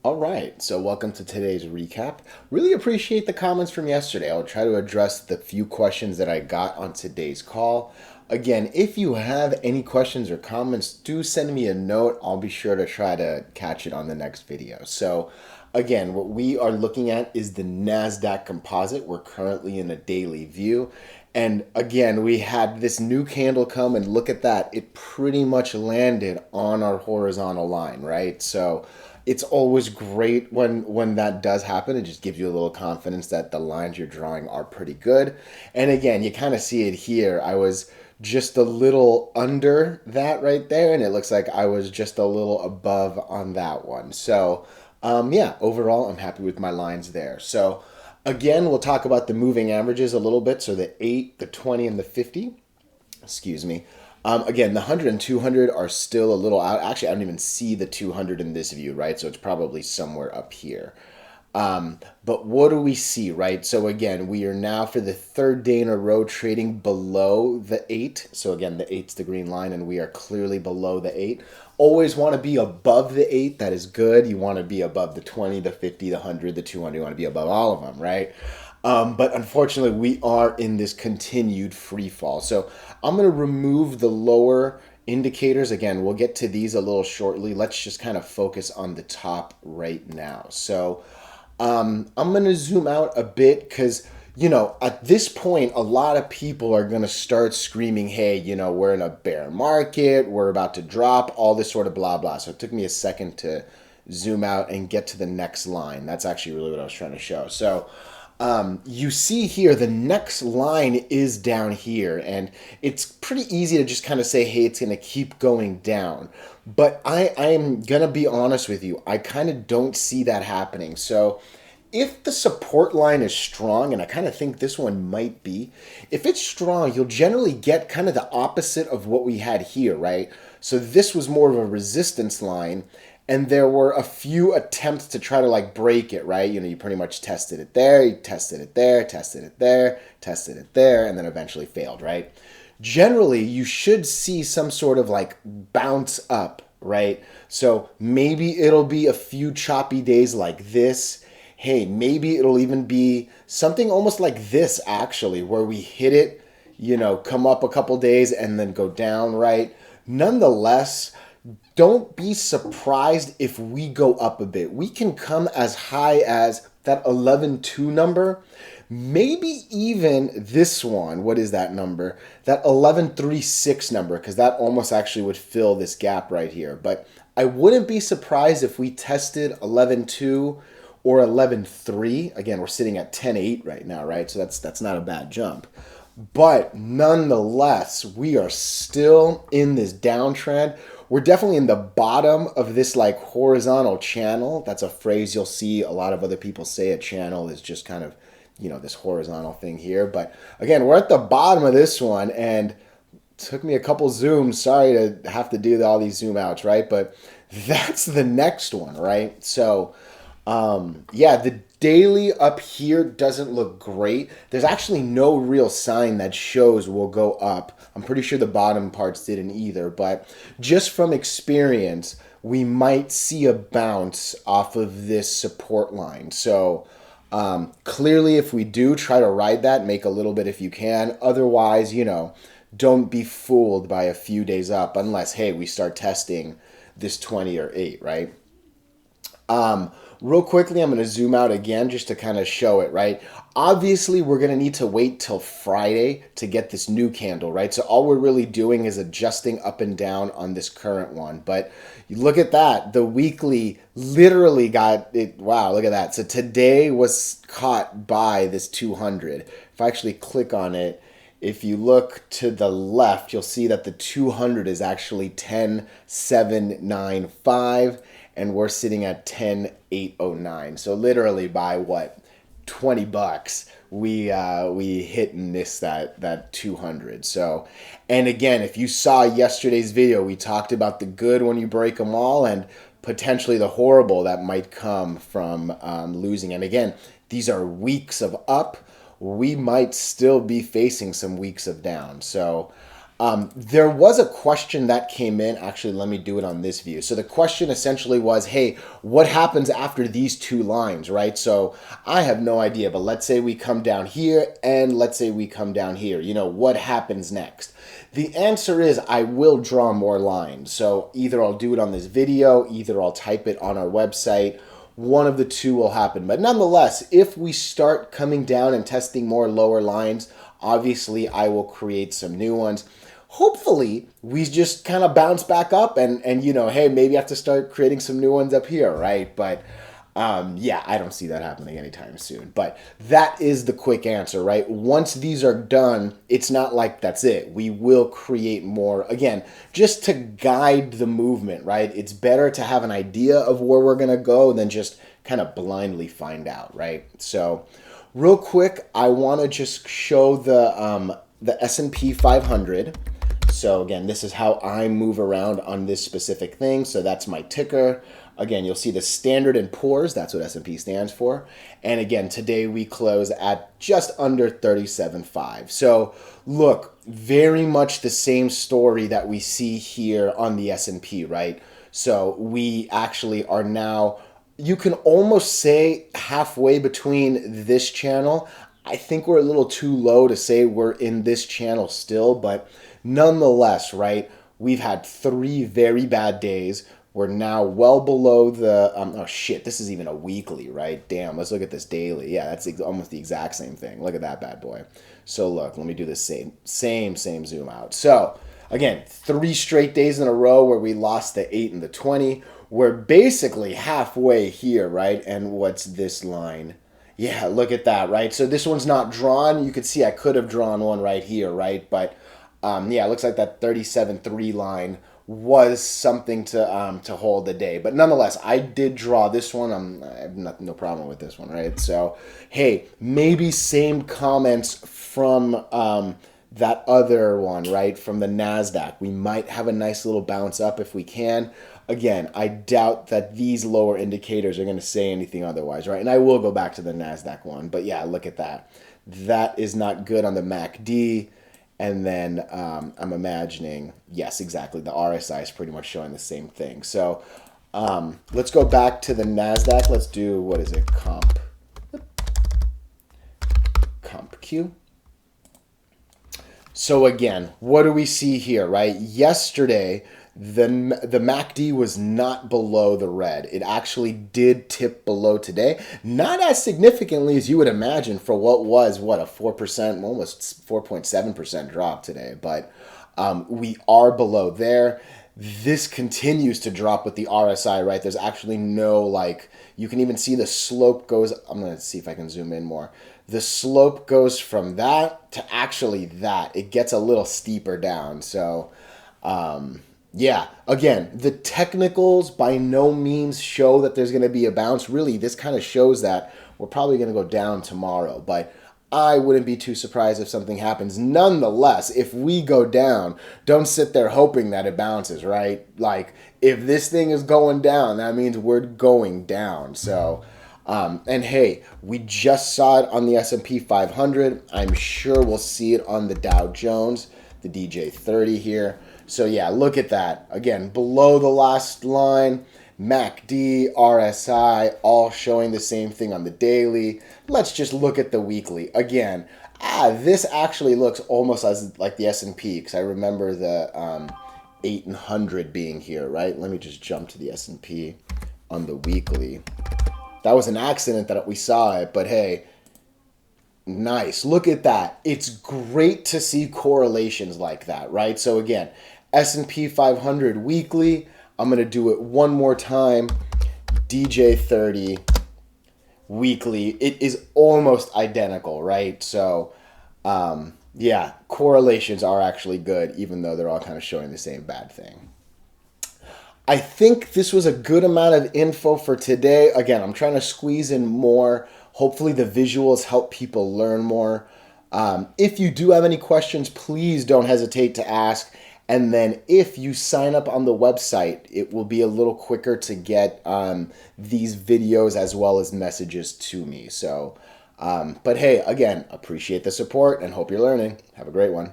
All right, so welcome to today's recap. Really appreciate the comments from yesterday. I'll try to address the few questions that I got on today's call. Again, if you have any questions or comments, do send me a note. I'll be sure to try to catch it on the next video. So, again, what we are looking at is the NASDAQ composite. We're currently in a daily view. And again, we had this new candle come, and look at that. It pretty much landed on our horizontal line, right? So it's always great when that does happen. It just gives you a little confidence that the lines you're drawing are pretty good. And again, you kind of see it here. I was just a little under that right there, and it looks like I was just a little above on that one. So yeah, overall, I'm happy with my lines there. So again, we'll talk about the moving averages a little bit. So the 8, the 20, and the 50. Excuse me. Again, the 100 and 200 are still a little out. Actually, I don't even see the 200 in this view, right? So it's probably somewhere up here. But what do we see, right? So again, we are now for the third day in a row trading below the 8. So again, the 8's the green line, and we are clearly below the 8. Always want to be above the 8. That is good. You want to be above the 20, the 50, the 100, the 200. You want to be above all of them, right? But unfortunately, we are in this continued free fall. So I'm going to remove the lower indicators. Again, we'll get to these a little shortly. Let's just kind of focus on the top right now. So I'm going to zoom out a bit because, at this point, a lot of people are going to start screaming, hey, we're in a bear market, we're about to drop, all this sort of blah, blah. So it took me a second to zoom out and get to the next line. That's actually really what I was trying to show. So you see here, the next line is down here, and it's pretty easy to just kind of say, hey, it's going to keep going down. But I'm going to be honest with you. I kind of don't see that happening. So if the support line is strong, and I kind of think this one might be, if it's strong, you'll generally get kind of the opposite of what we had here, right? So this was more of a resistance line, and there were a few attempts to try to break it, right? You pretty much tested it there, you tested it there, tested it there, tested it there, and then eventually failed, right? Generally, you should see some sort of bounce up, right? So maybe it'll be a few choppy days like this. Hey, maybe it'll even be something almost like this, actually, where we hit it, come up a couple days and then go down, right? Nonetheless, don't be surprised if we go up a bit. We can come as high as that 11.2 number, maybe even this one. What is that number? That 11.36 number, because that almost actually would fill this gap right here. But I wouldn't be surprised if we tested 11.2 or 11.3. Again, we're sitting at 10.8 right now, right? So that's not a bad jump. But nonetheless, we are still in this downtrend. We're definitely in the bottom of this horizontal channel. That's a phrase you'll see a lot of other people say. A channel is just kind of, this horizontal thing here. But again, we're at the bottom of this one, and it took me a couple zooms. Sorry to have to do all these zoom outs, right? But that's the next one, right? So yeah, the daily up here doesn't look great. There's actually no real sign that shows we'll go up. I'm pretty sure the bottom parts didn't either, but just from experience, we might see a bounce off of this support line. So clearly, if we do, try to ride that, make a little bit if you can. Otherwise, don't be fooled by a few days up unless, hey, we start testing this 20 or 8, right? Real quickly, I'm going to zoom out again just to kind of show it, right? Obviously, we're going to need to wait till Friday to get this new candle, right? So all we're really doing is adjusting up and down on this current one. But you look at that. The weekly literally got it. Wow, look at that. So today was caught by this 200. If I actually click on it, if you look to the left, you'll see that the 200 is actually 10,795. And we're sitting at 10,809. So literally by what, $20, we hit and missed that 200. So, and again, if you saw yesterday's video, we talked about the good when you break them all, and potentially the horrible that might come from losing. And again, these are weeks of up. We might still be facing some weeks of down. So There was a question that came in. Actually, let me do it on this view. So the question essentially was, hey, what happens after these two lines, right? So I have no idea, but let's say we come down here and let's say we come down here. You know, what happens next? The answer is I will draw more lines. So either I'll do it on this video, either I'll type it on our website. One of the two will happen. But nonetheless, if we start coming down and testing more lower lines, obviously I will create some new ones. Hopefully we just kind of bounce back up and you know, hey, maybe I have to start creating some new ones up here, right? But yeah, I don't see that happening anytime soon. But that is the quick answer, right? Once these are done, it's not like that's it. We will create more, again, just to guide the movement, right? It's better to have an idea of where we're going to go than just kind of blindly find out, right? So real quick, I want to just show the S&P 500. So again, this is how I move around on this specific thing. So that's my ticker. Again, you'll see the Standard and Poor's. That's what S&P stands for. And again, today we close at just under 37.5. So look, very much the same story that we see here on the S&P, right? So we actually are now, you can almost say halfway between this channel. I think we're a little too low to say we're in this channel still, but nonetheless, right, we've had 3 very bad days. We're now well below the, oh shit, this is even a weekly, right? Damn, let's look at this daily. Yeah, that's almost the exact same thing. Look at that bad boy. So look, let me do the same zoom out. So again, 3 straight days in a row where we lost the 8 and the 20. We're basically halfway here, right? And what's this line? Yeah, look at that, right? So this one's not drawn. You could see I could have drawn one right here, right? But yeah, it looks like that 37.3 line was something to hold the day. But nonetheless, I did draw this one. I have no problem with this one, right? So, hey, maybe same comments from that other one, right? From the NASDAQ. We might have a nice little bounce up if we can. Again, I doubt that these lower indicators are going to say anything otherwise, right? And I will go back to the NASDAQ one. But yeah, look at that. That is not good on the MACD. And then I'm imagining, yes, exactly. The RSI is pretty much showing the same thing. So let's go back to the NASDAQ. Let's do, what is it? Comp Q. So again, what do we see here, right? Yesterday, the MACD was not below the red. It actually did tip below today. Not as significantly as you would imagine for what was, what, a 4%, almost 4.7% drop today. But we are below there. This continues to drop with the RSI, right? There's actually no, like, you can even see the slope goes, I'm going to see if I can zoom in more. The slope goes from that to actually that. It gets a little steeper down. So, yeah, again, the technicals by no means show that there's going to be a bounce. Really, this kind of shows that we're probably going to go down tomorrow. But I wouldn't be too surprised if something happens. Nonetheless, if we go down, don't sit there hoping that it bounces, right? Like, if this thing is going down, that means we're going down. So, and hey, we just saw it on the S&P 500. I'm sure we'll see it on the Dow Jones, the DJ30 here. So yeah, look at that. Again, below the last line, MACD, RSI, all showing the same thing on the daily. Let's just look at the weekly. Again, this actually looks almost as like the S&P, because I remember the 800 being here, right? Let me just jump to the S&P on the weekly. That was an accident that we saw it, but hey, nice. Look at that. It's great to see correlations like that, right? So again, S&P 500 weekly. I'm going to do it one more time. DJ30 weekly. It is almost identical, right? So, yeah, correlations are actually good, even though they're all kind of showing the same bad thing. I think this was a good amount of info for today. Again, I'm trying to squeeze in more. Hopefully the visuals help people learn more. If you do have any questions, please don't hesitate to ask. And then if you sign up on the website, it will be a little quicker to get these videos as well as messages to me. So, but hey, again, appreciate the support and hope you're learning. Have a great one.